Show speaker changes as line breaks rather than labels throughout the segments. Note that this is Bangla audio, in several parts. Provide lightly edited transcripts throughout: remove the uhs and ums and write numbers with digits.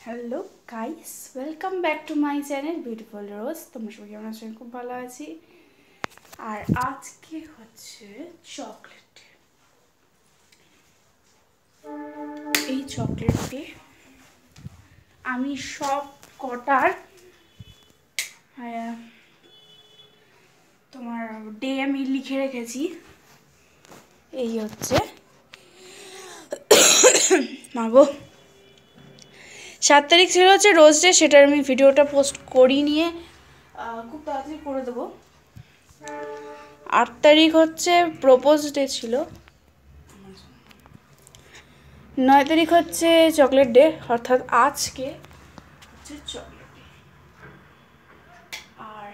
Hello guys, welcome back to my channel beautiful রোজ। তোমরা সবাই কেমন আছো? খুব ভালো আছি। আর আজকে হচ্ছে চকলেট। এই চকলেটে আমি সব কটার তোমার ডে আমি লিখে রেখেছি। এই হচ্ছে মাগো 7 তারিখ ছিল হচ্ছে রোজ ডে, সেটার আমি ভিডিওটা পোস্ট করি নিয়ে খুব তাড়াতাড়ি করে দেবো। 8 তারিখ হচ্ছে প্রপোজ ডে ছিল। 9 তারিখ হচ্ছে চকলেট ডে, অর্থাৎ আজকে হচ্ছে চকলেট ডে। আর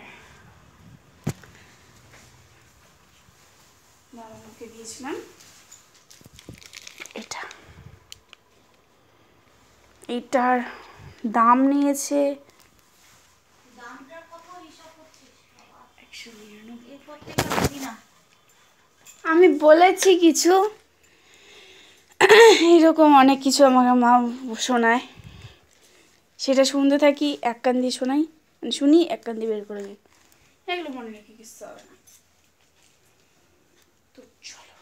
বাবাকে দিয়েছিলাম এটা। এটার দাম নিয়েছে আমি বলেছি কিছু, এইরকম অনেক কিছু আমাকে মা শোনায়, সেটা শুনতে থাকি, এক কান দিয়ে শোনাই, মানে শুনি এক কান দিয়ে বের করে দিই। এগুলো মনে রেখে কিচ্ছু হবে না। তো চলো,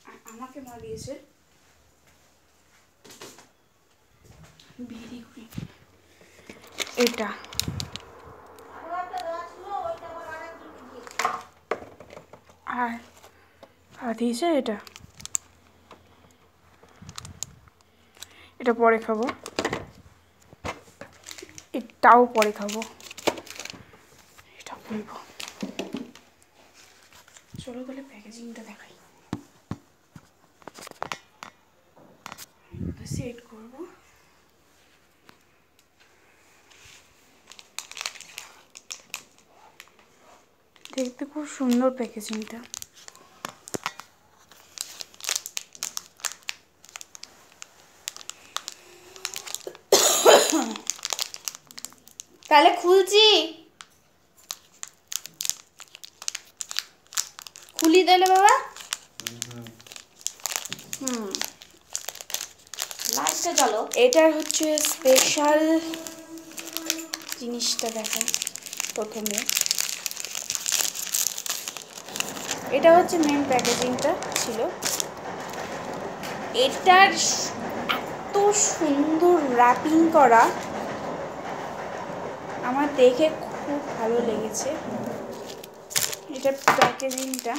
আর আমাকে মা দিয়েছে ভেরি গুড এটা। আর দিয়েছে এটা, এটা পরে খাবো, এটাও পরে খাবো, এটা খুলবো। চলো তাহলে প্যাকেজিংটা দেখাই, সেট করবো। দেখতে খুব সুন্দর প্যাকেজিংটা। তাহলে খুলছি, খুলি তাহলে বাবা। লাইটটা জ্বালো। এটার হচ্ছে স্পেশাল জিনিসটা দেখাই প্রথমে। এটা হচ্ছে মেন প্যাকেজিংটা ছিল। এটার এত সুন্দর র্যাপিং করা, আমার দেখে খুব ভালো লেগেছে। এটার প্যাকেজিংটা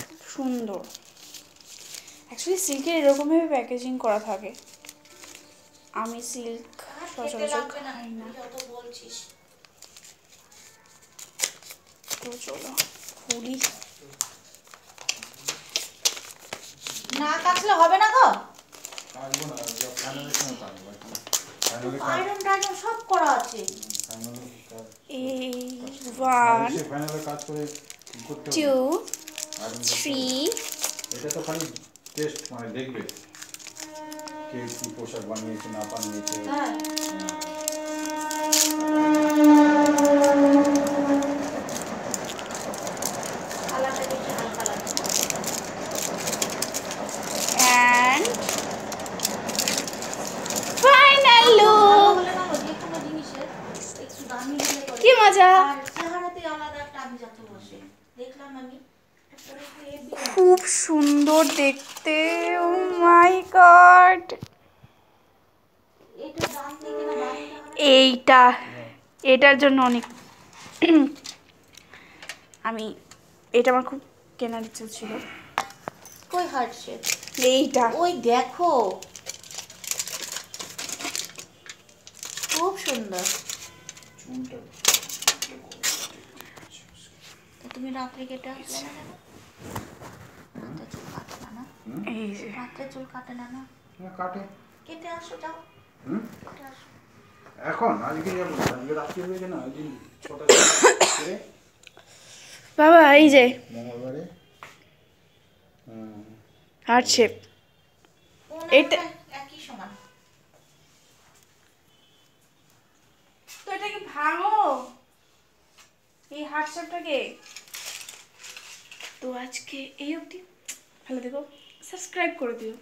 খুব সুন্দর। অ্যাকচুয়ালি সিল্কের এরকমভাবে প্যাকেজিং করা থাকে। আমি সিল্ক সচরাচর খাই না। তো চলো খুলি।
না কাটলে হবে না গো। আয়রন টাইরন সব করা আছে।
এই 1 2 3।
এটা তো খালি টেস্ট, মানে দেখবে কে কি পোশাক বানিয়েছে না বানিয়েছে।
হ্যাঁ কালারটা বেশি হালকা লাগছে।
and final look। কি মজা, খুব সুন্দর দেখতে। ও মাই গড, এইটা এটার জন্য অনেক আমি এটা আমার খুব কেনার ইচ্ছা ছিল।
কই হার্ট শেপ?
এইটা
ওই দেখো খুব সুন্দর। তুমি রাত্রে কেটে আসলে না কেন? রাত্রে চুল কাটে না না?
এই যে
রাত্রে চুল কাটে না না?
কাটে,
কেটে আসো যাও। কেটে আসো
এখন আজকে যাবো, আজকে রাত্রি হয়ে গেছে না, ওই দিন ছটা করে
বাবা। এই যে
মঙ্গলবারে
হার্ট শেপ, এটা
একই সমান।
তো এটাকে ভাঙো, এই হার্ট শেপটাকে। তো আজকে এই অবধি, ভালো থেকো, সাবস্ক্রাইব করে দিও।